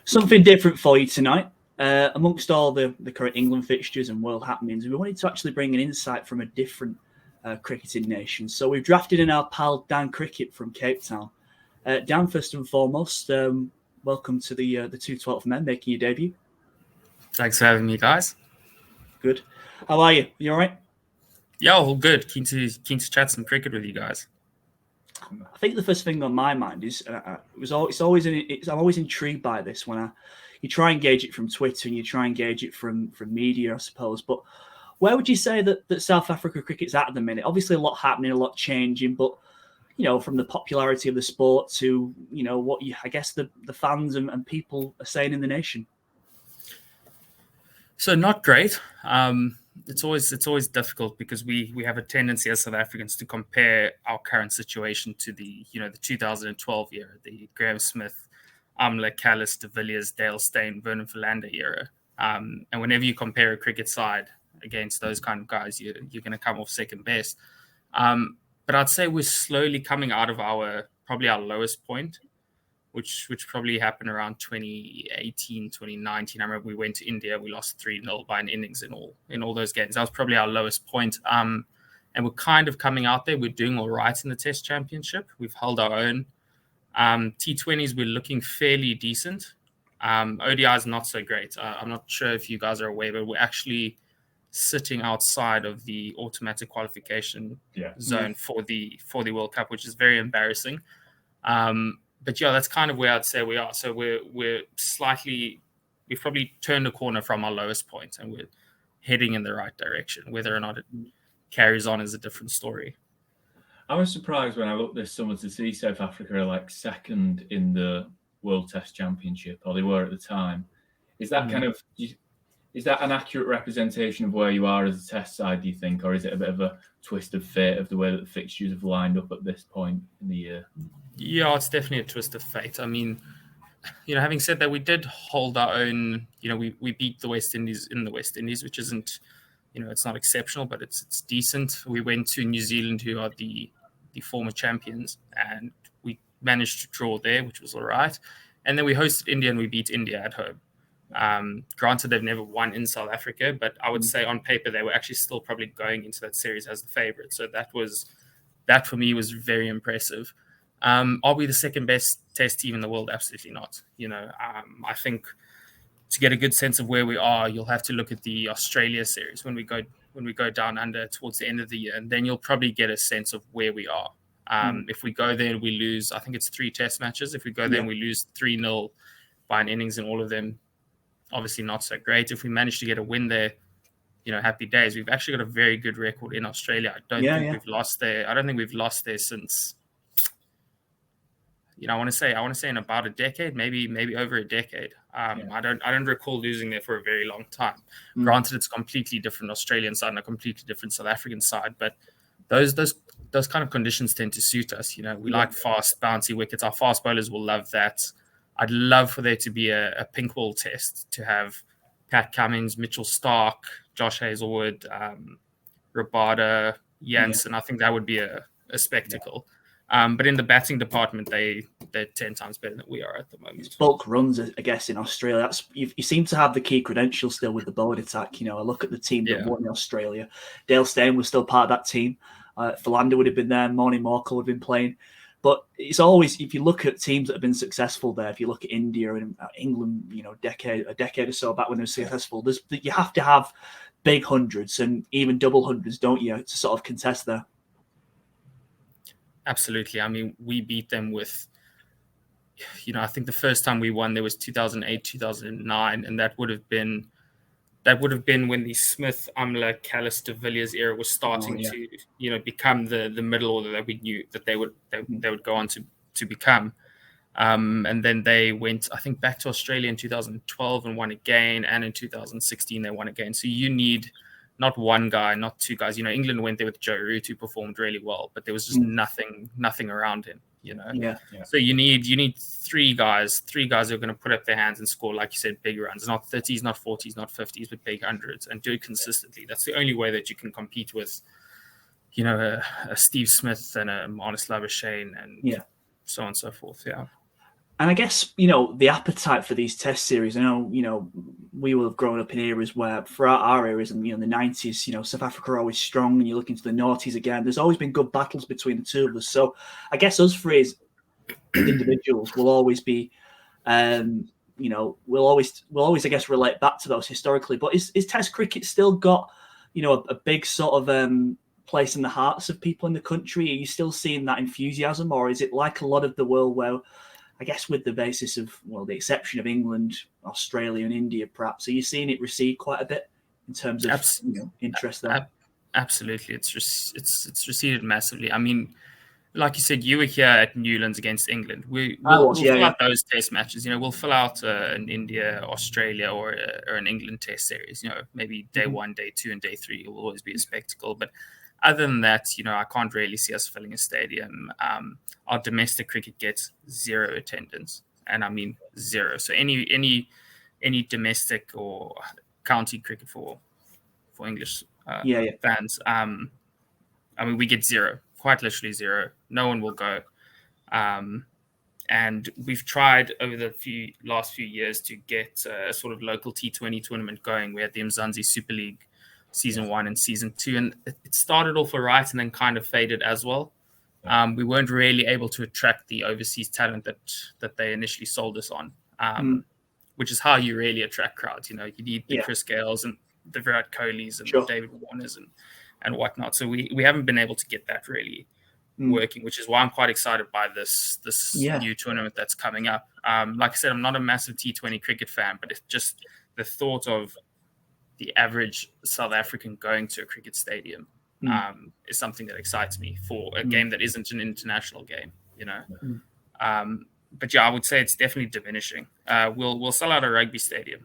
Something different for you tonight. Amongst all the current England fixtures and world happenings, we wanted to actually bring an insight from a different cricketing nation. So we've drafted in our pal Dan Cricket from Cape Town. Dan, first and foremost, welcome to the 212 Men making your debut. Thanks for having me, guys. Good. How are you? You all right? Yeah, all good. Keen to chat some cricket with you guys. I think the first thing on my mind is I'm always intrigued by this when you try and gauge it from Twitter and you try and gauge it from media, I suppose. But where would you say that South Africa cricket's at the minute? Obviously, a lot happening, a lot changing, but from the popularity of the sport to what I guess the fans and people are saying in the nation. So not great. It's always difficult because we have a tendency as South Africans to compare our current situation to the 2012 era, the Graham Smith, Amla, Callis, de Villiers, Dale Steyn, Vernon Philander era. And whenever you compare a cricket side against those kind of guys, you're going to come off second best. But I'd say we're slowly coming out of probably our lowest point, which probably happened around 2018, 2019. I remember we went to India, we lost 3-0 by an innings in all those games. That was probably our lowest point. And we're kind of coming out there. We're doing all right in the Test Championship. We've held our own. T20s, we're looking fairly decent. ODI is not so great. I'm not sure if you guys are aware, but we're actually sitting outside of the automatic qualification zone for the World Cup, which is very embarrassing. But yeah, that's kind of where I'd say we are. So we've probably turned a corner from our lowest point and we're heading in the right direction. Whether or not it carries on is a different story. I was surprised when I looked this summer to see South Africa like second in the World Test Championship, or they were at the time. Is that is that an accurate representation of where you are as a Test side, do you think? Or is it a bit of a twist of fate of the way that the fixtures have lined up at this point in the year? Yeah, it's definitely a twist of fate. I mean, having said that, we did hold our own. We beat the West Indies in the West Indies, which isn't, it's not exceptional, but it's decent. We went to New Zealand, who are the former champions, and we managed to draw there, which was all right. And then we hosted India and we beat India at home. Granted, they've never won in South Africa, but I would say on paper they were actually still probably going into that series as the favorite. So that for me was very impressive. Are we the second best Test team in the world? Absolutely not. I think to get a good sense of where we are, you'll have to look at the Australia series when we go down under towards the end of the year, and then you'll probably get a sense of where we are. If we go there and we lose, I think it's 3 Test matches. If we go there and we lose 3-0 by an innings in all of them, obviously not so great. If we manage to get a win there, happy days. We've actually got a very good record in Australia. I don't think we've lost there. I don't think we've lost there since, I want to say in about a decade, maybe over a decade. I don't recall losing there for a very long time. Granted, it's a completely different Australian side and a completely different South African side, but those kind of conditions tend to suit us. We like fast, bouncy wickets. Our fast bowlers will love that. I'd love for there to be a pink ball test, to have Pat Cummins, Mitchell Starc, Josh Hazlewood, Rabada, Jansen. I think that would be a spectacle. But in the batting department, they're 10 times better than we are at the moment. It's bulk runs, I guess, in Australia. You seem to have the key credentials still with the bowling attack. I look at the team that won in Australia. Dale Steyn was still part of that team. Philander would have been there. Morning Morkel would have been playing. But it's always, if you look at teams that have been successful there, if you look at India and England, a decade or so back when they were successful, you have to have big hundreds and even double hundreds, don't you, to sort of contest there. Absolutely. I mean, we beat them with, I think the first time we won there was 2008, 2009, and that would have been when the Smith, Amla, Callis, de Villiers era was starting to, become the middle order that we knew that they would go on to become. And then they went, I think, back to Australia in 2012 and won again, and in 2016 they won again. So you need not one guy, not two guys. England went there with Joe Root, who performed really well, but there was just nothing around him. So you need three guys who are going to put up their hands and score, like you said, big runs, not 30s, not 40s, not 50s, but big hundreds, and do it consistently. That's the only way that you can compete with, a Steve Smith and a Marnus Labuschagne and so on and so forth. Yeah. And I guess, the appetite for these test series, I know, we will have grown up in eras where, throughout our eras and, the 90s, South Africa are always strong, and you look into the noughties again, there's always been good battles between the two of us. So I guess us three as individuals will always be, we'll always, I guess, relate back to those historically. But is test cricket still got, a big sort of place in the hearts of people in the country? Are you still seeing that enthusiasm, or is it like a lot of the world where, I guess, with the basis of, the exception of England, Australia, and India, perhaps, are you seeing it recede quite a bit in terms of interest there? Absolutely, it's receded massively. I mean, like you said, you were here at Newlands against England. We'll fill out those test matches. We'll fill out an India, Australia, or an England test series. Maybe day 1, day 2, and day 3 will always be a spectacle. But other than that, I can't really see us filling a stadium. Our domestic cricket gets zero attendance, and I mean zero. So any domestic or county cricket for English fans, I mean, we get zero. Quite literally zero. No one will go. And we've tried over the last few years to get a sort of local T20 tournament going. We had the Mzansi Super League season 1 and season 2, and it started off all right and then kind of faded as well. We weren't really able to attract the overseas talent that they initially sold us on, which is how you really attract crowds. You need the Chris Gales and the Virat Kohlis and David Warners and whatnot. So we haven't been able to get that really working, which is why I'm quite excited by this new tournament that's coming up. Like I said, I'm not a massive T20 cricket fan, but it's just the thought of the average South African going to a cricket stadium is something that excites me for a game that isn't an international game, But yeah, I would say it's definitely diminishing. We'll sell out a rugby stadium.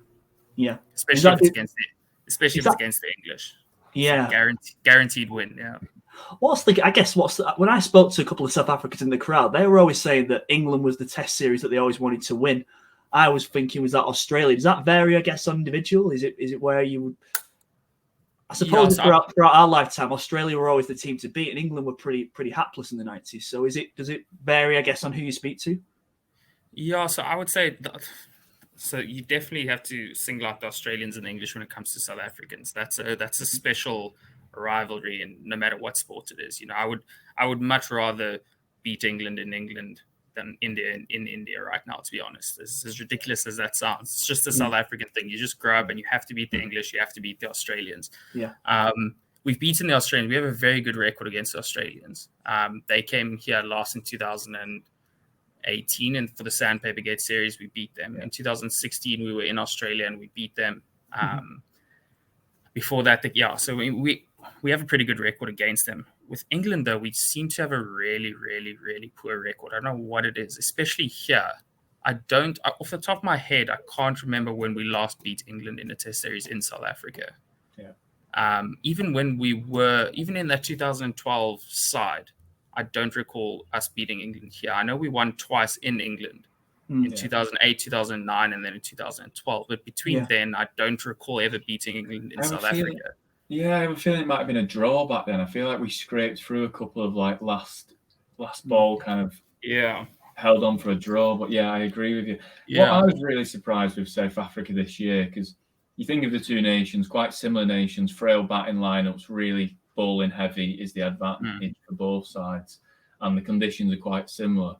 Yeah. Especially if it's against the English. Yeah. Guaranteed win. Yeah. When I spoke to a couple of South Africans in the crowd, they were always saying that England was the test series that they always wanted to win. I was thinking, was that Australia? Does that vary, I guess, on individual? Is it where you would? I suppose throughout our lifetime, Australia were always the team to beat, and England were pretty hapless in the 90s. So does it vary, I guess, on who you speak to? Yeah, so I would say so you definitely have to single out the Australians and the English when it comes to South Africans. That's a special rivalry, and no matter what sport it is, I would much rather beat England in England than India in India right now, to be honest. As ridiculous as that sounds, it's just a South African thing. You just grow up and you have to beat the English, you have to beat the Australians. Yeah. We've beaten the Australians. We have a very good record against the Australians. They came here last in 2018, and for the Sandpaper Gate series, we beat them. In 2016, we were in Australia and we beat them. Before that, so we have a pretty good record against them. With England, though, we seem to have a really, really, really poor record. I don't know what it is, especially here. Off the top of my head, I can't remember when we last beat England in a test series in South Africa. Yeah. Even in that 2012 side, I don't recall us beating England here. I know we won twice in England in 2008, 2009, and then in 2012. But between then, I don't recall ever beating England in South Africa. Yeah, I have a feeling it might have been a draw back then. I feel like we scraped through a couple of last ball kind of held on for a draw. But yeah, I agree with you. Yeah. What I was really surprised with South Africa this year, because you think of the two nations, quite similar nations, frail batting lineups, really bowling heavy is the advantage for both sides, and the conditions are quite similar.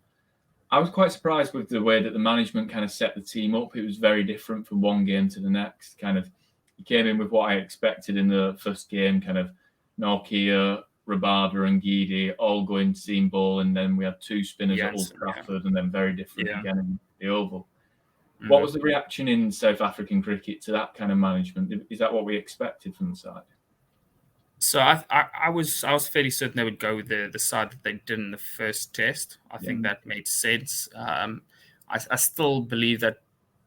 I was quite surprised with the way that the management kind of set the team up. It was very different from one game to the next. Kind of, he came in with what I expected in the first game, kind of Nortje, Rabada and Guidi all going seam ball, and then we had two spinners at Old Trafford, and then very different again in the Oval. What was the reaction in South African cricket to that kind of management? Is that what we expected from the side? So I was fairly certain they would go with the side that they did in the first test. I think that made sense. I still believe that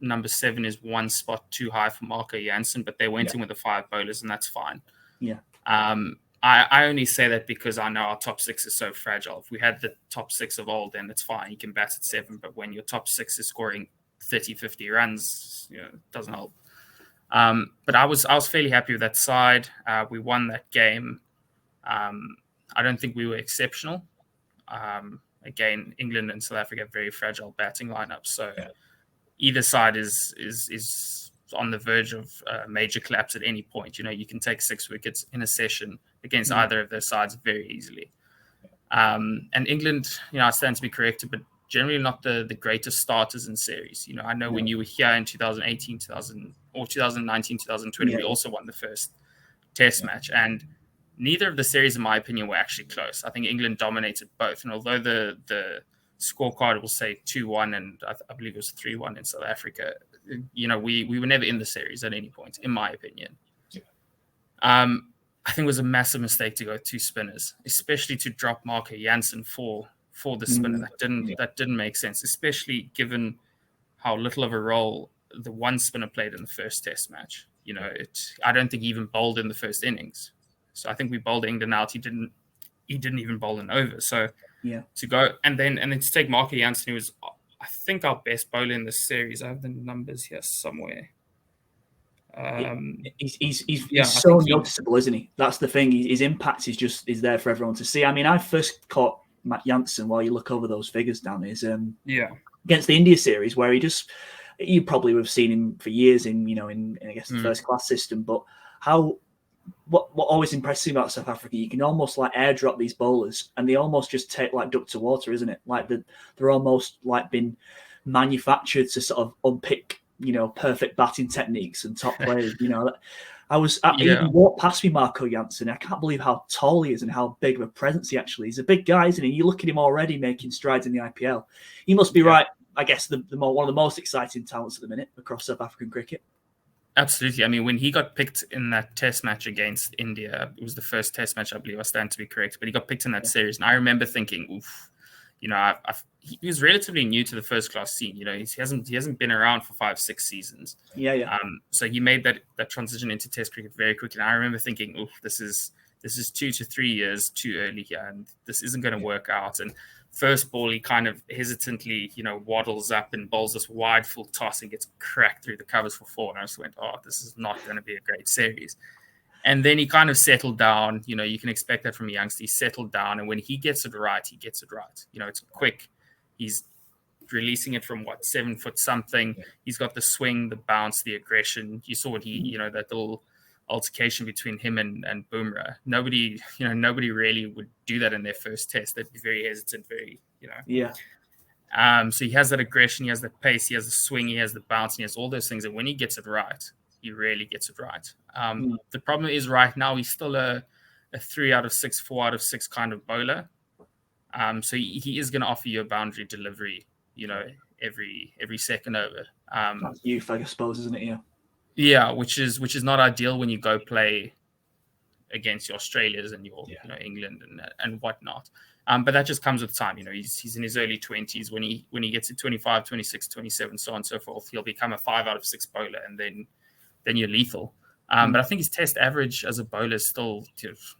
number 7 is one spot too high for Marco Jansen, but they went in with the 5 bowlers, and that's fine. Yeah. I only say that because I know our top 6 is so fragile. If we had the top 6 of old, then it's fine. You can bat at 7, but when your top 6 is scoring 30, 50 runs, it doesn't help. But I was fairly happy with that side. We won that game. I don't think we were exceptional. again, England and South Africa have very fragile batting lineups. So either side is on the verge of major collapse at any point. You can take 6 wickets in a session against either of their sides very easily. And England, I stand to be corrected, but generally not the greatest starters in series. I know when you were here in 2018, 2019, 2020, we also won the first test match. And neither of the series, in my opinion, were actually close. I think England dominated both. And although the scorecard will say 2-1 and I believe it was 3-1 in South Africa, we were never in the series at any point, in my opinion. I think it was a massive mistake to go 2 spinners, especially to drop Marco Jansen for the spinner. That didn't make sense, especially given how little of a role the one spinner played in the first test match. I don't think he even bowled in the first innings. So I think we bowled England out. He didn't even bowl an over. So to go and then to take Marco Jansen, who was, I think, our best bowler in this series. I have the numbers here somewhere. He's so noticeable, isn't he? That's the thing. His impact is there for everyone to see. I mean, I first caught Matt Jansen while you look over those figures down is against the India series, where you probably would have seen him for years in I guess the first class system. But what always impresses me about South Africa, you can almost like airdrop these bowlers and they almost just take like duck to water, isn't it? Like they're almost like been manufactured to sort of unpick perfect batting techniques and top players. He walked past me, Marco Jansen. I can't believe how tall he is and how big of a presence he actually is. He's a big guy, isn't he? You look at him already making strides in the IPL. He must be right, I guess, one of the most exciting talents at the minute across South African cricket. Absolutely. I mean, when he got picked in that test match against India, it was the first test match, I believe, I stand to be correct, but he got picked in that series. And I remember thinking, oof, he was relatively new to the first class scene. He hasn't been around for 5-6 seasons. So he made that transition into Test cricket very quickly. And I remember thinking, "Oof, this is 2 to 3 years too early here, and this isn't going to work out." And first ball, he kind of hesitantly, waddles up and bowls this wide full toss and gets cracked through the covers for 4. And I just went, "Oh, this is not going to be a great series." And then he kind of settled down. You can expect that from a youngster. He settled down. And when he gets it right, he gets it right. It's quick. He's releasing it from 7 foot something. He's got the swing, the bounce, the aggression. You saw what that little altercation between him and Bumrah. Nobody really would do that in their first test. They'd be very hesitant, So he has that aggression, he has that pace, he has the swing, he has the bounce, and he has all those things. And when he gets it right, he really gets it right. The problem is right now he's still a 3 out of 6, 4 out of 6 kind of bowler. So he is going to offer you a boundary delivery, every second over. That's youth, I suppose, isn't it? Yeah, which is not ideal when you go play against your Australias and your England and whatnot. But that just comes with time. He's in his early 20s. When he gets to 25, 26, 27, so on and so forth, he'll become a 5 out of 6 bowler, and then you're lethal. But I think his test average as a bowler still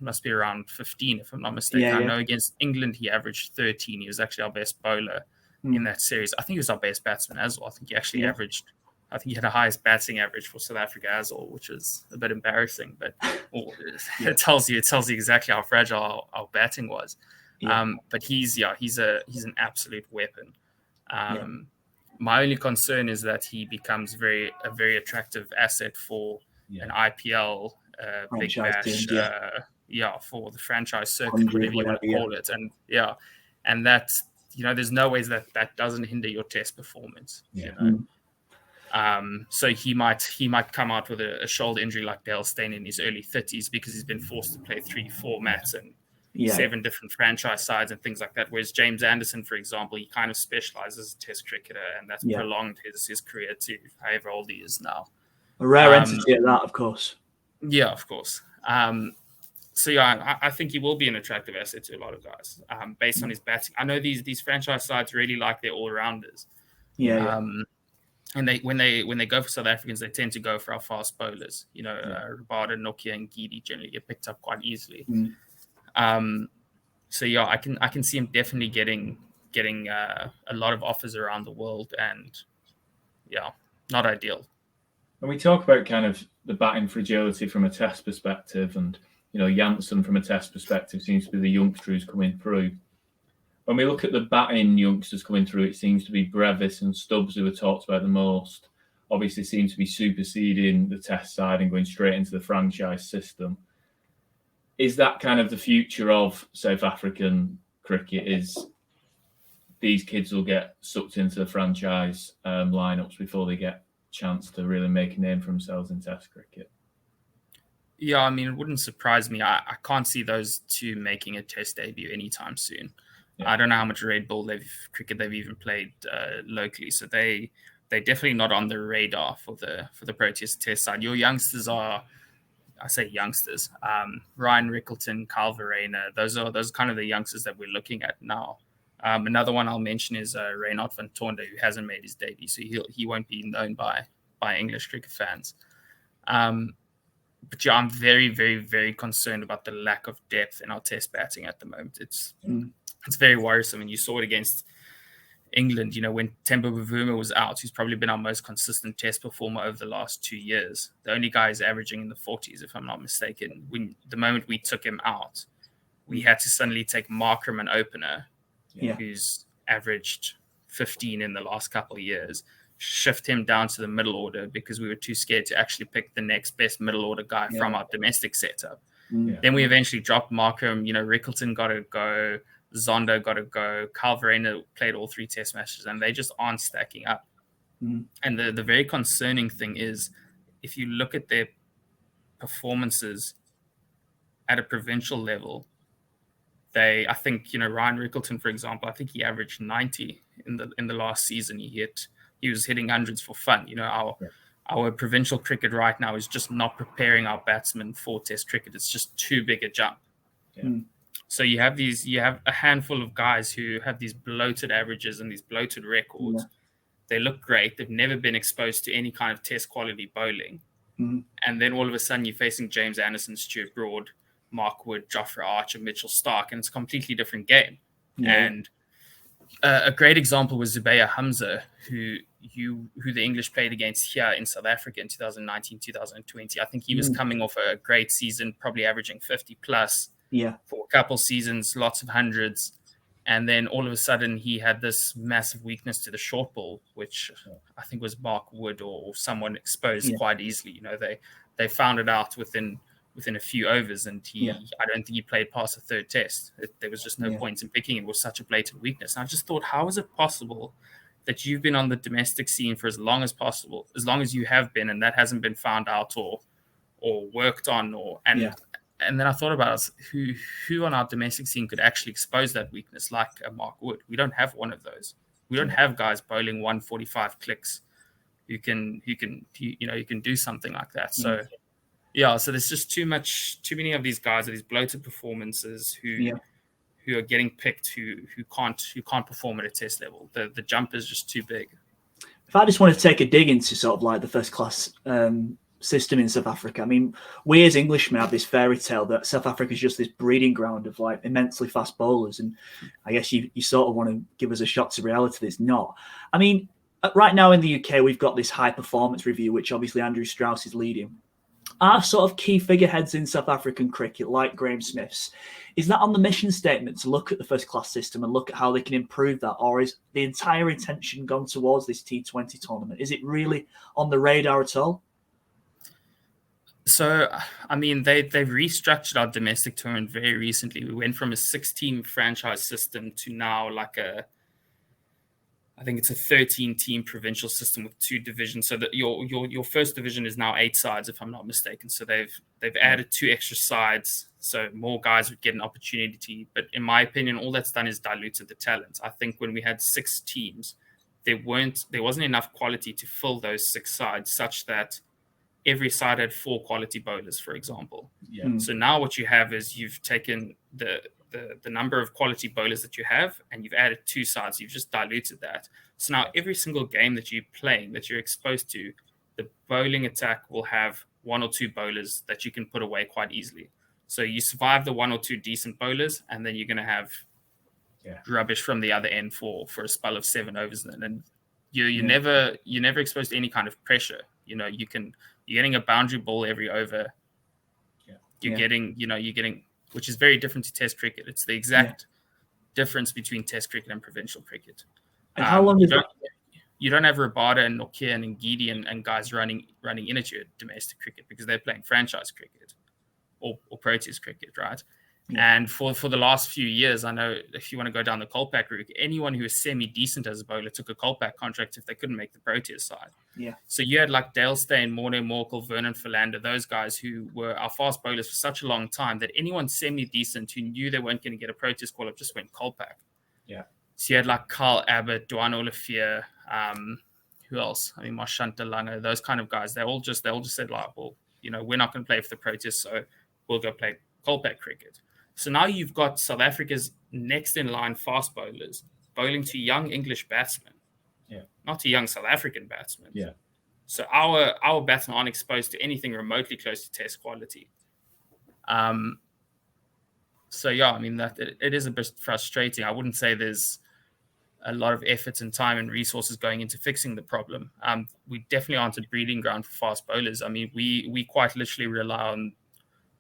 must be around 15, if I'm not mistaken. I know against England he averaged 13. He was actually our best bowler in that series. I think he was our best batsman as well. I think he actually averaged. I think he had the highest batting average for South Africa as well, which is a bit embarrassing. But it tells you exactly how fragile our batting was. But he's an absolute weapon. My only concern is that he becomes a very attractive asset for an IPL Big Bash, for the franchise circuit, whatever you want to call it, and that's there's no ways that doesn't hinder your test performance. So he might come out with a shoulder injury like Dale Steyn in his early 30s because he's been forced to play 3 formats and 7 different franchise sides and things like that. Whereas James Anderson, for example, he kind of specializes as a test cricketer, and that's prolonged his career to however old he is now. A rare entity at that, of course. Yeah, of course. So I think he will be an attractive asset to a lot of guys based on his batting. I know these franchise sides really like their all-rounders. And when they go for South Africans, they tend to go for our fast bowlers. Rabada, Nokia, and Gidi generally get picked up quite easily. So I can see him definitely getting a lot of offers around the world, and not ideal. When we talk about kind of the batting fragility from a test perspective, and Jansen from a test perspective seems to be the youngster who's coming through. when we look at the batting youngsters coming through, it seems to be Brevis and Stubbs who are talked about the most. Obviously, seem to be superseding the Test side and going straight into the franchise system. Is that kind of the future of South African cricket? Is these kids will get sucked into the franchise lineups before they get a chance to really make a name for themselves in Test cricket? Yeah, I mean, it wouldn't surprise me. I can't see those two making a Test debut anytime soon. Yeah. I don't know how much red ball cricket they've even played locally, so they're definitely not on the radar for the Proteas Test side. Your youngsters are, I say youngsters, Ryan Rickleton, Kyle Verreynne, those are kind of the youngsters that we're looking at now. Another one I'll mention is Reynard van Tonder, who hasn't made his debut, so he won't be known by English cricket fans. But yeah, I'm very, very, very concerned about the lack of depth in our Test batting at the moment. It's very worrisome, and you saw it against England. You know, when Temba Bavuma was out, who's probably been our most consistent Test performer over the last 2 years. The only guy is averaging in the 40s, if I'm not mistaken. The moment we took him out, we had to suddenly take Markram, an opener, who's averaged 15 in the last couple of years, shift him down to the middle order because we were too scared to actually pick the next best middle order guy from our domestic setup. Then we eventually dropped Markram. You know, Rickleton got to go, Zondo got to go, Kyle Verreynne played all 3 Test matches, and they just aren't stacking up. And the very concerning thing is, if you look at their performances at a provincial level, I think, you know, Ryan Rickleton, for example, I think he averaged 90 in the last season. He was hitting hundreds for fun. You know, our provincial cricket right now is just not preparing our batsmen for Test cricket. It's just too big a jump. So you have a handful of guys who have these bloated averages and these bloated records. They look great. They've never been exposed to any kind of Test quality bowling. And then all of a sudden you're facing James Anderson, Stuart Broad, Mark Wood, Jofra Archer, Mitchell Stark, and it's a completely different game. And a great example was Zubair Hamza, who the English played against here in South Africa in 2019, 2020. I think he was coming off a great season, probably averaging 50 plus for a couple seasons, lots of hundreds. And then all of a sudden he had this massive weakness to the short ball, which I think was Mark Wood or someone exposed quite easily. You know, they found it out within a few overs, and I don't think he played past the 3rd Test. There was just no point in picking him. It was such a blatant weakness. And I just thought, how is it possible that you've been on the domestic scene for as long as possible, as long as you have been, and that hasn't been found out or worked on, and then I thought about who on our domestic scene could actually expose that weakness like a Mark Wood. We don't have one of those. We don't have guys bowling 145 clicks who can do something like that. So so there's just too many of these guys with these bloated performances who are getting picked who can't perform at a Test level. The jump is just too big. If I just want to take a dig into sort of like the first class system in South Africa, I mean, we as Englishmen have this fairy tale that South Africa is just this breeding ground of like immensely fast bowlers, and I guess you sort of want to give us a shock to reality that it's not. I mean, right now in the UK, we've got this high performance review, which obviously Andrew Strauss is leading. Are sort of key figureheads in South African cricket, like Graham Smith's, is that on the mission statement to look at the first class system and look at how they can improve that? Or is the entire intention gone towards this T20 tournament? Is it really on the radar at all? So, I mean, they've restructured our domestic tournament very recently. We went from a 6-team franchise system to now like I think it's a 13-team provincial system with 2 divisions. So that your first division is now 8 sides, if I'm not mistaken. So they've added 2 extra sides, so more guys would get an opportunity. But in my opinion, all that's done is diluted the talent. I think when we had 6 teams, there wasn't enough quality to fill those 6 sides, such that every side had 4 quality bowlers, for example. So now what you have is you've taken the number of quality bowlers that you have, and you've added 2 sides. You've just diluted that. So now every single game that you're playing, that you're exposed to, the bowling attack will have 1 or 2 bowlers that you can put away quite easily. So you survive the 1 or 2 decent bowlers, and then you're going to have rubbish from the other end for a spell of 7 overs. And you're never exposed to any kind of pressure. You know, you're getting a boundary ball every over. You're getting, which is very different to Test cricket. It's the exact difference between Test cricket and provincial cricket. And how long is that? You don't have Rabada and Nokia and Ngidi and guys running into domestic cricket because they're playing franchise cricket or Proteas cricket, right? Yeah. And for the last few years, I know if you want to go down the Kolpak route, anyone who is semi-decent as a bowler took a Kolpak contract if they couldn't make the Proteas side. Yeah. So you had like Dale Steyn, Morne Morkel, Vernon Philander, those guys who were our fast bowlers for such a long time that anyone semi-decent who knew they weren't going to get a Proteas call-up just went Kolpak. Yeah. So you had like Carl Abbott, Duan Olivier, who else? I mean, Marshanta Lange, those kind of guys. They all just said like, well, we're not going to play for the Proteas, so we'll go play Kolpak cricket. So now you've got South Africa's next in line fast bowlers bowling to young English batsmen, not to young South African batsmen. Yeah. So our batsmen aren't exposed to anything remotely close to Test quality. So yeah, I mean that it is a bit frustrating. I wouldn't say there's a lot of effort and time and resources going into fixing the problem. We definitely aren't a breeding ground for fast bowlers. I mean, we quite literally rely on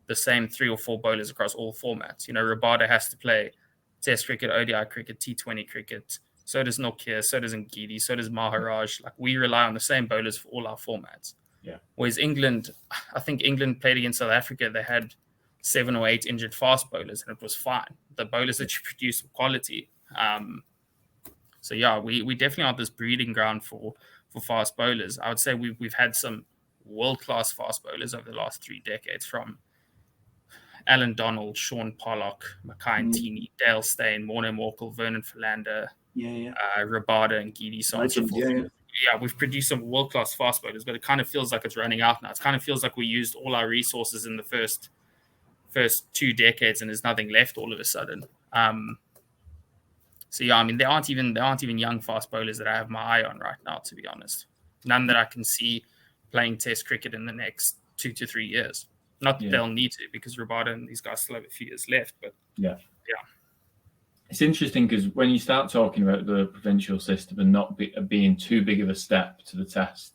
the same 3 or 4 bowlers across all formats. Rabada has to play Test cricket, ODI cricket, T20 cricket. So does Nokia, so does Ngidi, so does Maharaj. Like, we rely on the same bowlers for all our formats. Yeah. Whereas England, I think England played against South Africa, they had 7 or 8 injured fast bowlers, and it was fine. The bowlers that you produce were quality. So yeah, we definitely aren't this breeding ground for fast bowlers. I would say we've had some world-class fast bowlers over the last 3 decades, from Alan Donald, Sean Pollock, Mackay Ntini, Dale Steyn, Morne Morkel, Vernon Philander, Rabada and Ngidi, so on and so forth. Yeah, we've produced some world-class fast bowlers, but it kind of feels like it's running out now. It kind of feels like we used all our resources in the first 2 decades, and there's nothing left all of a sudden. So yeah, I mean, there aren't even young fast bowlers that I have my eye on right now, to be honest. None that I can see playing Test cricket in the next 2 to 3 years. Not that they'll need to, because Rabada and these guys still have a few years left. But yeah. It's interesting because when you start talking about the provincial system and not being too big of a step to the Test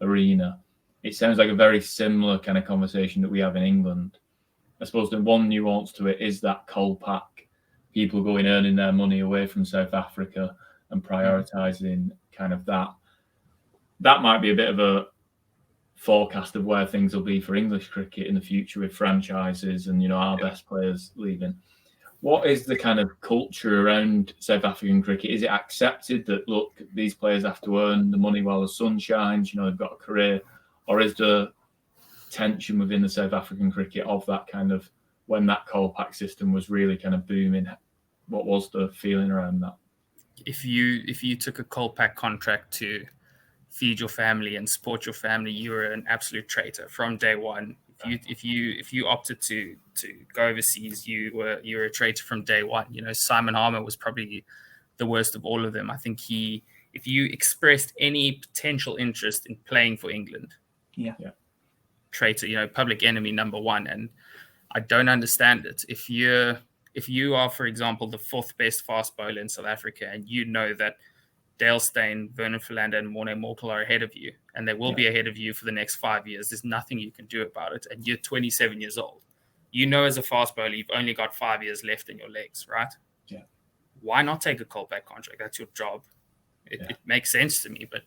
arena, it sounds like a very similar kind of conversation that we have in England. I suppose the one nuance to it is that Kolpak, people going earning their money away from South Africa and prioritising kind of that. That might be a bit of a forecast of where things will be for English cricket in the future with franchises and our best players leaving. What is the kind of culture around South African cricket? Is it accepted that, look, these players have to earn the money while the sun shines, they've got a career? Or is there tension within the South African cricket of that kind of, when that Kolpak system was really kind of booming? What was the feeling around that? If you took a Kolpak contract to feed your family and support your family, you were an absolute traitor from day one. If you opted to go overseas, you were a traitor from day one. Simon Harmer was probably the worst of all of them. I think if you expressed any potential interest in playing for England, traitor, public enemy number one. And I don't understand it. If you are, for example, the 4th best fast bowler in South Africa, and you know that Dale Steyn, Vernon Philander, and Morne Morkel are ahead of you, and they will be ahead of you for the next 5 years. There's nothing you can do about it, and you're 27 years old. As a fast bowler, you've only got 5 years left in your legs, right? Yeah. Why not take a Kolpak contract? That's your job. It makes sense to me, but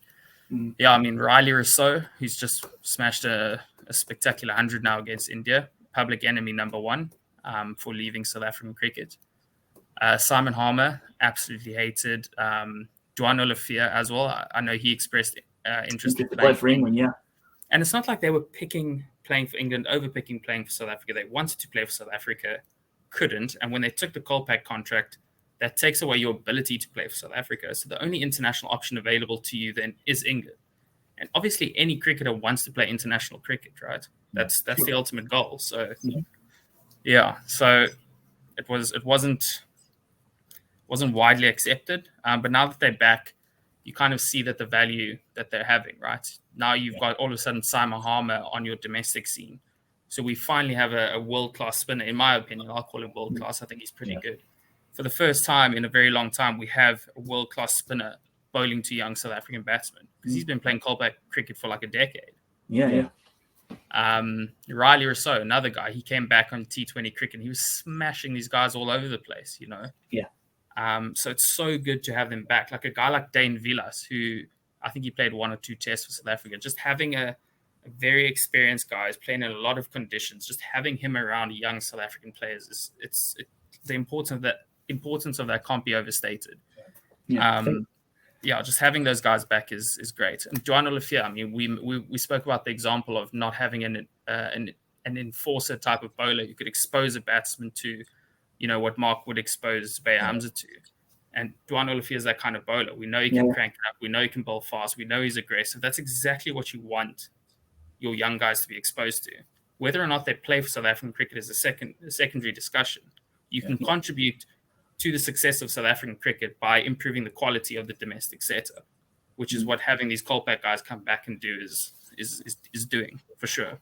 I mean, Riley Rousseau, who's just smashed a spectacular 100 now against India, public enemy number one for leaving South African cricket. Simon Harmer, absolutely hated. Duan Olivier as well. I know he expressed interest in playing for England, And it's not like they were picking playing for England over picking playing for South Africa. They wanted to play for South Africa, couldn't. And when they took the Kolpak contract, that takes away your ability to play for South Africa. So the only international option available to you then is England. And obviously any cricketer wants to play international cricket, right? That's the ultimate goal. So so it wasn't widely accepted, but now that they're back, you kind of see that the value that they're having, right? Now you've got all of a sudden Simon Harmer on your domestic scene. So we finally have a world-class spinner, in my opinion. I'll call him world-class. I think he's pretty good. For the first time in a very long time, we have a world-class spinner bowling to young South African batsmen, because he's been playing Kolpak cricket for like a decade. Riley Rousseau, another guy, he came back on T20 cricket and he was smashing these guys all over the place, So it's so good to have them back. Like a guy like Dane Vilas, who I think he played 1 or 2 tests for South Africa. Just having a very experienced guy who's playing in a lot of conditions. Just having him around young South African players the importance of that can't be overstated. Just having those guys back is great. And Johan Olivier, I mean, we spoke about the example of not having an enforcer type of bowler who could expose a batsman to, what Mark would expose Bayer Hamza to. And Johan Olivier is that kind of bowler. We know he can crank it up. We know he can bowl fast. We know he's aggressive. That's exactly what you want your young guys to be exposed to. Whether or not they play for South African cricket is a secondary discussion. You can contribute to the success of South African cricket by improving the quality of the domestic setup, which is what having these Kolpak guys come back and do is doing, for sure.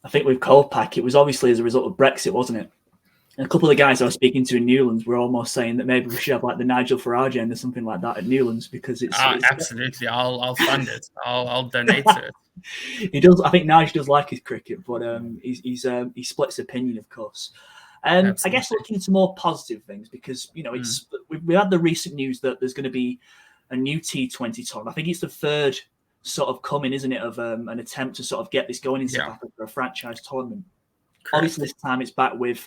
I think with Kolpak, it was obviously as a result of Brexit, wasn't it? And a couple of the guys I was speaking to in Newlands were almost saying that maybe we should have like the Nigel Farage end or something like that at Newlands, because it's absolutely. I'll fund it. I'll donate to it. He does. I think Nigel does like his cricket, but he splits opinion, of course. I guess looking into more positive things, because we had the recent news that there's going to be a new T20 tournament. I think it's the third sort of coming, isn't it, of an attempt to sort of get this going in South Africa, a franchise tournament. Correct. Obviously, this time it's back with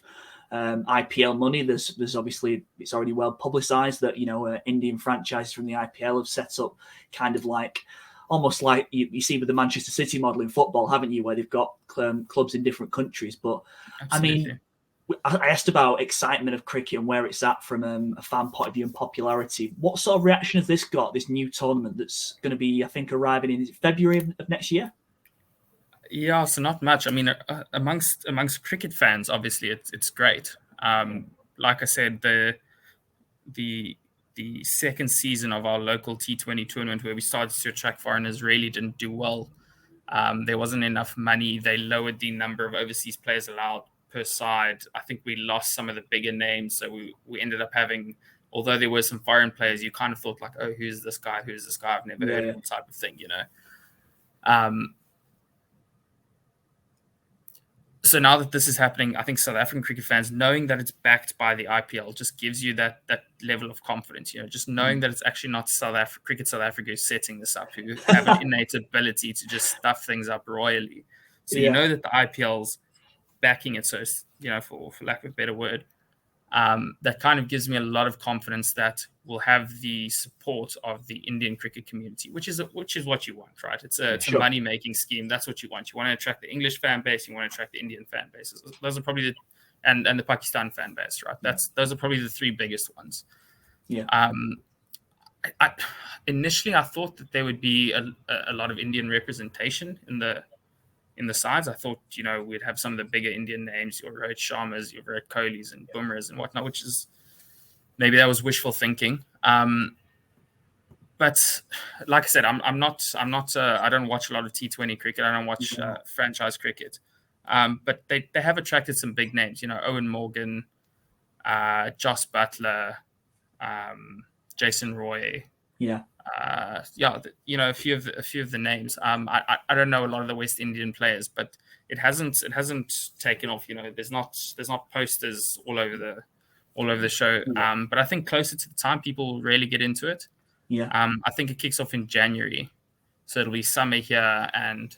IPL money. There's obviously, it's already well publicized that Indian franchises from the IPL have set up kind of like almost like you see with the Manchester City model in football, haven't you, where they've got clubs in different countries. But absolutely. I mean, I asked about excitement of cricket and where it's at from a fan point of view and popularity. What sort of reaction has this got, this new tournament that's going to be, I think, arriving in February of next year? Yeah, so not much. I mean, amongst cricket fans, obviously, it's great. Like I said, the second season of our local T20 tournament, where we started to attract foreigners, really didn't do well. There wasn't enough money. They lowered the number of overseas players allowed per side. I think we lost some of the bigger names, so we ended up having, although there were some foreign players, you kind of thought like, oh, who's this guy? I've never heard of him, type of thing, So now that this is happening, I think South African cricket fans, knowing that it's backed by the IPL, just gives you that level of confidence. Just knowing that it's actually not Cricket South Africa who's setting this up, who have an innate ability to just stuff things up royally. So you know that the IPL's backing it. So for lack of a better word, that kind of gives me a lot of confidence that we'll have the support of the Indian cricket community, which is what you want, right? It's a money-making scheme. That's what you want. You want to attract the English fan base. You want to attract the Indian fan bases. Those are probably and the Pakistan fan base, right? Those are probably the three biggest ones. Yeah. Initially, I thought that there would be a lot of Indian representation in the sides. I thought, we'd have some of the bigger Indian names, your Rohit Sharmas, your Virat Kohlis and Bumrahs and whatnot, which is, maybe that was wishful thinking. But like I said, I'm not, I don't watch a lot of T20 cricket. I don't watch franchise cricket. But they have attracted some big names, Owen Morgan, Joss Butler, Jason Roy. Yeah. A few of the names. I don't know a lot of the West Indian players, but it hasn't taken off. There's not posters all over the show. But I think closer to the time, people will really get into it. Yeah. I think it kicks off in January, so it'll be summer here, and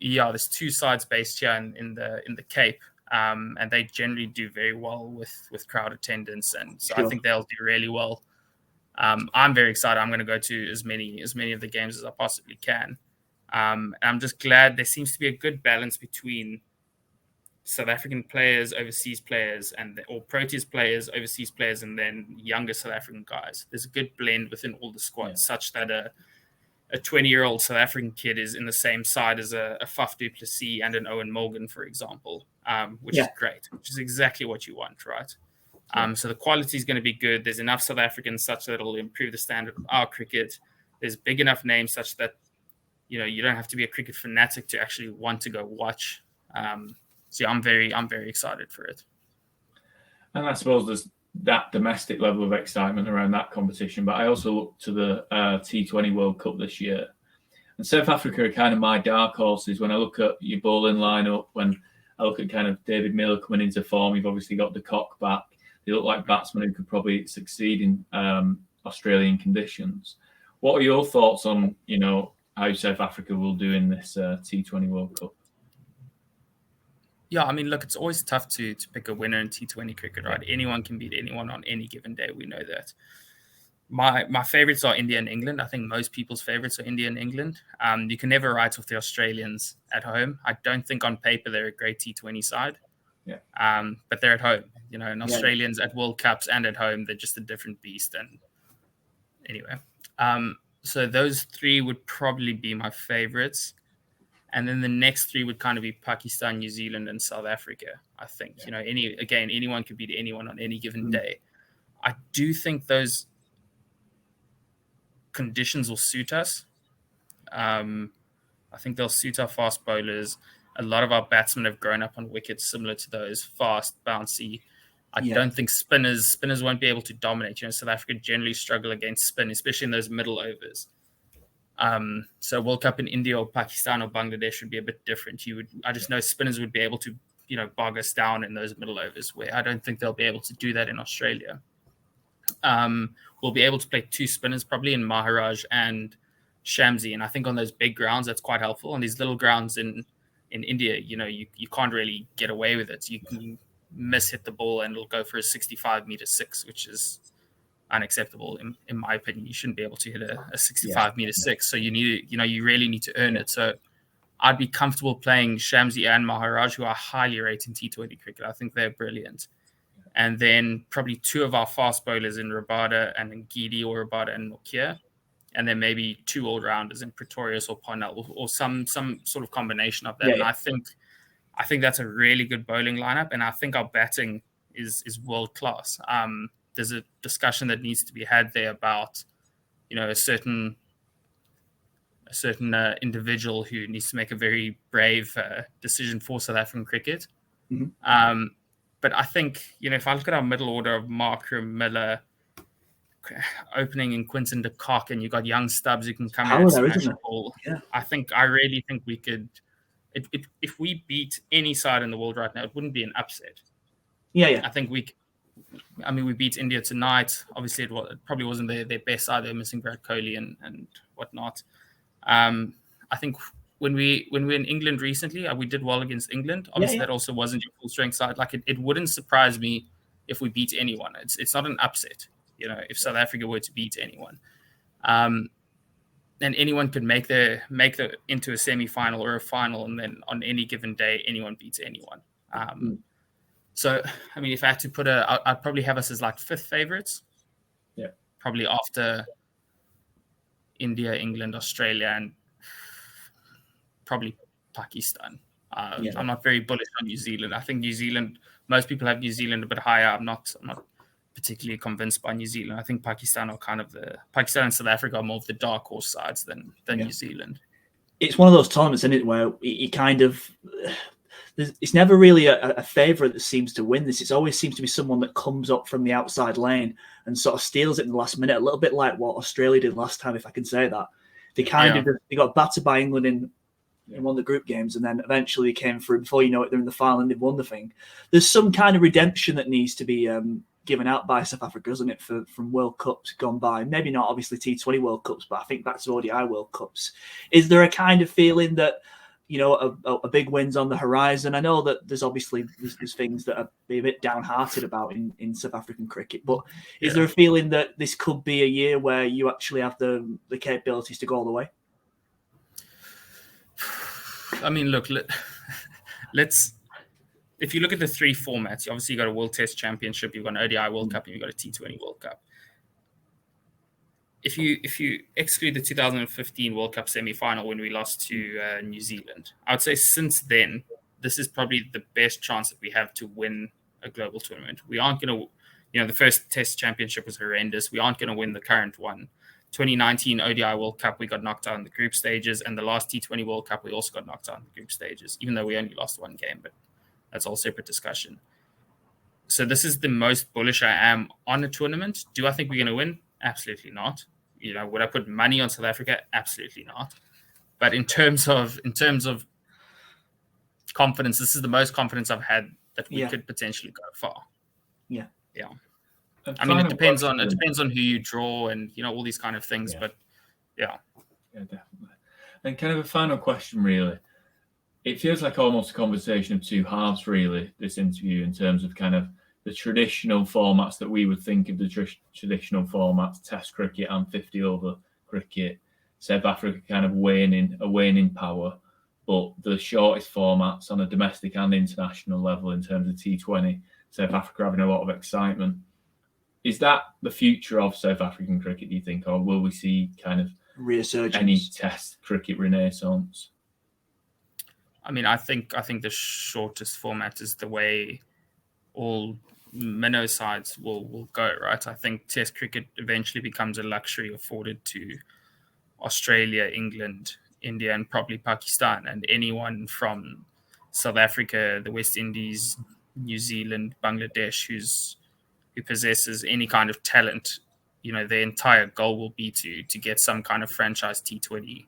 there's two sides based here in the Cape, and they generally do very well with crowd attendance, and so I think they'll do really well. I'm very excited. I'm going to go to as many of the games as I possibly can. And I'm just glad there seems to be a good balance between South African players, overseas players, or Proteas players, overseas players, and then younger South African guys. There's a good blend within all the squads, such that a 20-year-old South African kid is in the same side as a Faf du Plessis and an Owen Morgan, for example, which is great, which is exactly what you want, right? So the quality is going to be good. There's enough South Africans such that it'll improve the standard of our cricket. There's big enough names such that, you don't have to be a cricket fanatic to actually want to go watch. So I'm very excited for it. And I suppose there's that domestic level of excitement around that competition. But I also look to the T20 World Cup this year. And South Africa are kind of my dark horses. When I look at your bowling lineup, when I look at kind of David Miller coming into form, you've obviously got the Cock back. They look like batsmen who could probably succeed in Australian conditions. What are your thoughts on, how South Africa will do in this T20 World Cup? Yeah, I mean, look, it's always tough to pick a winner in T20 cricket, right? Anyone can beat anyone on any given day. We know that. My favorites are India and England. I think most people's favorites are India and England. You can never write off the Australians at home. I don't think on paper they're a great T20 side. Yeah. But they're at home, and Australians at World Cups and at home, they're just a different beast. And anyway, so those three would probably be my favorites. And then the next three would kind of be Pakistan, New Zealand, and South Africa. I think, anyone could beat anyone on any given day. I do think those conditions will suit us. I think they'll suit our fast bowlers. A lot of our batsmen have grown up on wickets similar to those, fast, bouncy. I don't think spinners won't be able to dominate. South Africa generally struggle against spin, especially in those middle overs. So World Cup in India or Pakistan or Bangladesh would be a bit different. I just know spinners would be able to, bog us down in those middle overs, where I don't think they'll be able to do that in Australia. We'll be able to play two spinners probably in Maharaj and Shamsi, and I think on those big grounds that's quite helpful. On these little grounds in India, you can't really get away with it. You can hit the ball and it'll go for a 65-meter six, which is unacceptable in my opinion. You shouldn't be able to hit a 65-meter six. So you really need to earn it. So I'd be comfortable playing Shamsi and Maharaj, who are highly rated in T20 cricket. I think they're brilliant. And then probably two of our fast bowlers in Rabada and Ngidi, or Rabada and Nokia. And then maybe two all-rounders in Pretorius or Parnell, or some sort of combination of that. And I think that's a really good bowling lineup. And I think our batting is world-class. There's a discussion that needs to be had there about, a certain individual who needs to make a very brave decision for South African cricket. Mm-hmm. But I think, if I look at our middle order of Markram, Miller, opening in Quinton de Kock, and you've got young Stubbs who can come in and smash the ball, I really think we could. If we beat any side in the world right now, it wouldn't be an upset. I think we beat India tonight. Obviously, it probably wasn't their best side. They're missing Virat Kohli and whatnot. I think when we were in England recently, we did well against England. Obviously, that also wasn't your full strength side. Like it wouldn't surprise me if we beat anyone. It's not an upset. If South Africa were to beat anyone, and anyone could make the into a semi-final or a final, and then on any given day, anyone beats anyone. So, if I had to put I'd probably have us as like fifth favorites. Yeah. Probably after India, England, Australia, and probably Pakistan. I'm not very bullish on New Zealand. I think New Zealand, most people have New Zealand a bit higher. I'm not particularly convinced by New Zealand. I think Pakistan and South Africa are more of the dark horse sides than New Zealand. It's one of those tournaments, isn't it, where you kind of... It's never really a favourite that seems to win this. It always seems to be someone that comes up from the outside lane and sort of steals it in the last minute, a little bit like what Australia did last time, if I can say that. They they got battered by England in one of the group games, and then eventually they came through. Before you know it, they're in the final and they've won the thing. There's some kind of redemption that needs to be given out by South Africa, isn't it, from World Cups gone by? Maybe not obviously T20 World Cups, but I think back to ODI World Cups. Is there a kind of feeling that a big win's on the horizon? I know that there's obviously there's things that are a bit downhearted about in South African cricket, but is there a feeling that this could be a year where you actually have the capabilities to go all the way? Look, let's. If you look at the three formats, obviously you've got a World Test Championship, you've got an ODI World Cup, and you've got a T20 World Cup. If you exclude the 2015 World Cup semi-final when we lost to New Zealand, I would say since then, this is probably the best chance that we have to win a global tournament. We aren't going to, the first Test Championship was horrendous. We aren't going to win the current one. 2019 ODI World Cup, we got knocked out in the group stages, and the last T20 World Cup, we also got knocked out in the group stages, even though we only lost one game, but that's all separate discussion. So this is the most bullish I am on a tournament. Do I think we're going to win? Absolutely not. Would I put money on South Africa? Absolutely not. But in terms of confidence, this is the most confidence I've had that we could potentially go far. Yeah. Yeah. And I mean, it depends question. on who you draw and, you know, all these kind of things. But yeah, definitely. And kind of a final question, really. It feels like almost a conversation of two halves, really, this interview, in terms of kind of the traditional formats that we would think of the traditional formats, Test cricket and 50-over cricket. South Africa kind of waning power, but the shortest formats on a domestic and international level in terms of T20, South Africa having a lot of excitement. Is that the future of South African cricket, do you think, or will we see kind of resurgence, any Test cricket renaissance? I mean, I think the shortest format is the way all minnow sides will go, right? I think Test cricket eventually becomes a luxury afforded to Australia, England, India, and probably Pakistan, and anyone from South Africa, the West Indies, New Zealand, Bangladesh, who possesses any kind of talent. You know, their entire goal will be to get some kind of franchise T20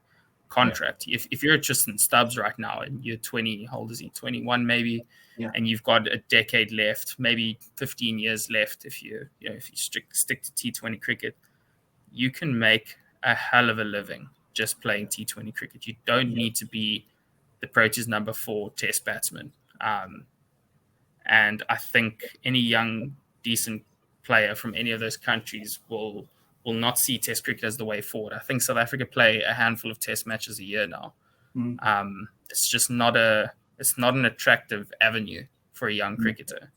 contract. Yeah. If you're Tristan Stubbs right now and you're 20, how old is he? 21 maybe, and you've got a decade left, maybe 15 years left. If you stick to T20 cricket, you can make a hell of a living just playing T20 cricket. You don't need to be the Proteas number 4 Test batsman. And I think any young, decent player from any of those countries will not see Test cricket as the way forward. I think South Africa play a handful of Test matches a year now. It's just not an attractive avenue for a young cricketer.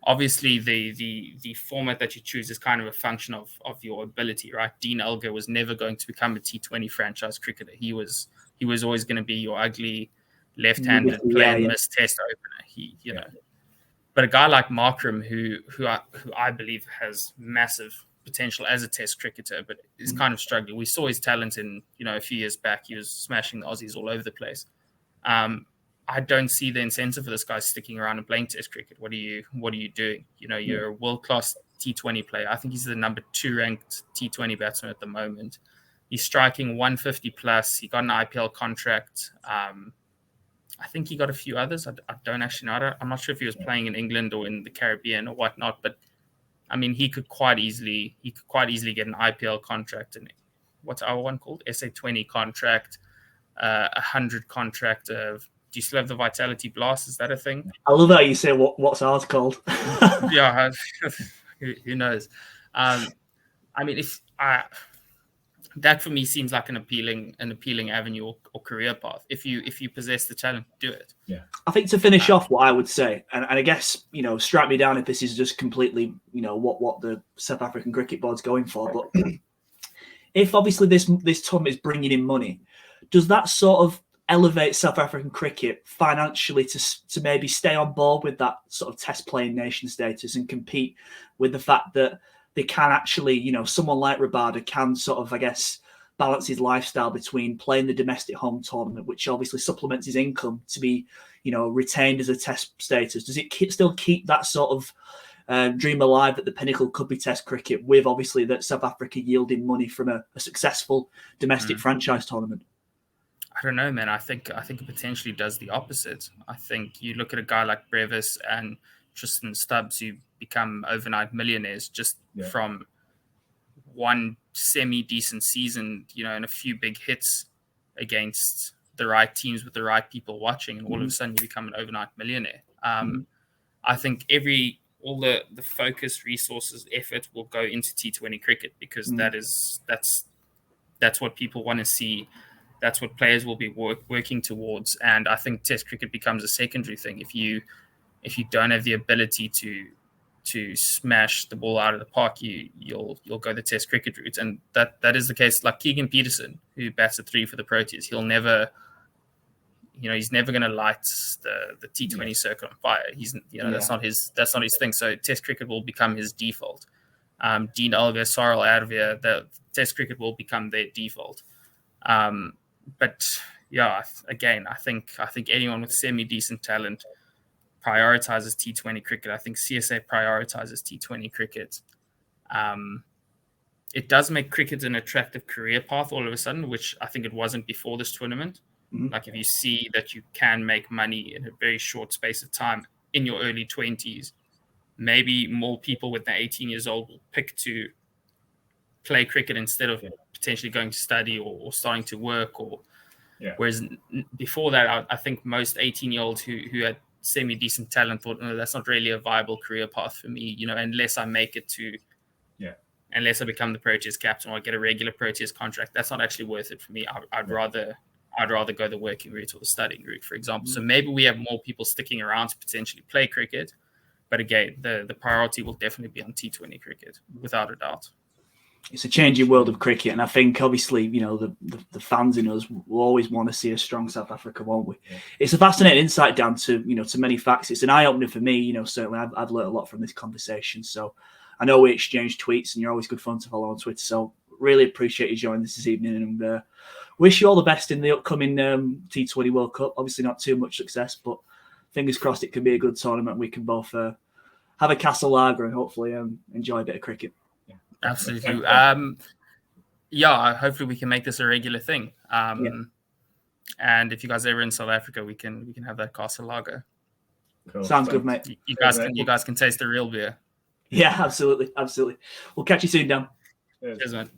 Obviously, the format that you choose is kind of a function of your ability, right? Dean Elgar was never going to become a T20 franchise cricketer. He was always going to be your ugly left-handed miss Test opener. You know. But a guy like Markram, who I believe has massive potential as a Test cricketer, but is kind of struggling. We saw his talent in, a few years back. He was smashing the Aussies all over the place. I don't see the incentive for this guy sticking around and playing Test cricket. What are you doing? You're a world-class T20 player. I think he's the number 2 ranked T20 batsman at the moment. He's striking 150 plus. He got an IPL contract. I think he got a few others. I don't actually know. I'm not sure if he was playing in England or in the Caribbean or whatnot. But I mean, he could quite easily get an IPL contract and what's our one called? SA20 contract, 100 contract. Do you still have the Vitality Blast? Is that a thing? I love how you say what's ours called. Yeah, who knows? I mean, that for me seems like an appealing avenue or career path. If you possess the talent, do it. Yeah. I think to finish off, what I would say, and I guess, strike me down if this is just completely, what the South African Cricket Board's going for. But if obviously this tournament is bringing in money, does that sort of elevate South African cricket financially to maybe stay on board with that sort of Test playing nation status and compete with the fact that they can actually, someone like Rabada can sort of, I guess, balance his lifestyle between playing the domestic home tournament, which obviously supplements his income, to be, retained as a Test status? Does it still keep that sort of dream alive that the pinnacle could be Test cricket, with obviously that South Africa yielding money from a successful domestic franchise tournament? I don't know, man. I think it potentially does the opposite. I think you look at a guy like Brevis and Tristan Stubbs, who become overnight millionaires just from one semi-decent season, and a few big hits against the right teams with the right people watching, and all of a sudden you become an overnight millionaire. I think all the focus, resources, effort will go into T20 cricket, because that's what people want to see. That's what players will be working towards. And I think Test cricket becomes a secondary thing. If you don't have the ability to smash the ball out of the park, you'll go the Test cricket route. And that is the case. Like Keegan Peterson, who bats at 3 for the Proteas, he'll never, he's never going to light the T20 circuit on fire. He's, that's not his thing. So Test cricket will become his default. Dean Elgar, Sarel Erwin, the Test cricket will become their default. But yeah, again, I think anyone with semi-decent talent prioritizes T20 cricket. I think CSA prioritizes T20 cricket. It does make cricket an attractive career path all of a sudden, which I think it wasn't before this tournament. Like, if you see that you can make money in a very short space of time in your early 20s, maybe more people with the 18 years old will pick to play cricket instead of potentially going to study or starting to work. Whereas before that, I think most 18-year-olds who had semi-decent talent thought, no, that's not really a viable career path for me, unless I make it to, unless I become the Proteas captain or I get a regular Proteas contract, that's not actually worth it for me. I'd rather go the working route or the studying route, for example. So maybe we have more people sticking around to potentially play cricket. But again, the priority will definitely be on T20 cricket, without a doubt. It's a changing world of cricket, and I think obviously, the fans in us will always want to see a strong South Africa, won't we? Yeah. It's a fascinating insight, Dan, to to many facts. It's an eye opener for me. Certainly I've learned a lot from this conversation. So I know we exchange tweets, and you're always good fun to follow on Twitter. So really appreciate you joining us this evening, and wish you all the best in the upcoming T20 World Cup. Obviously, not too much success, but fingers crossed it can be a good tournament. We can both have a castle lager and hopefully enjoy a bit of cricket. Yeah. Absolutely. Hopefully we can make this a regular thing. And if you guys are ever in South Africa, we can have that castle lager. Cool. Sounds good, mate. You guys can taste the real beer. Yeah, absolutely. We'll catch you soon, Dan. Cheers, man.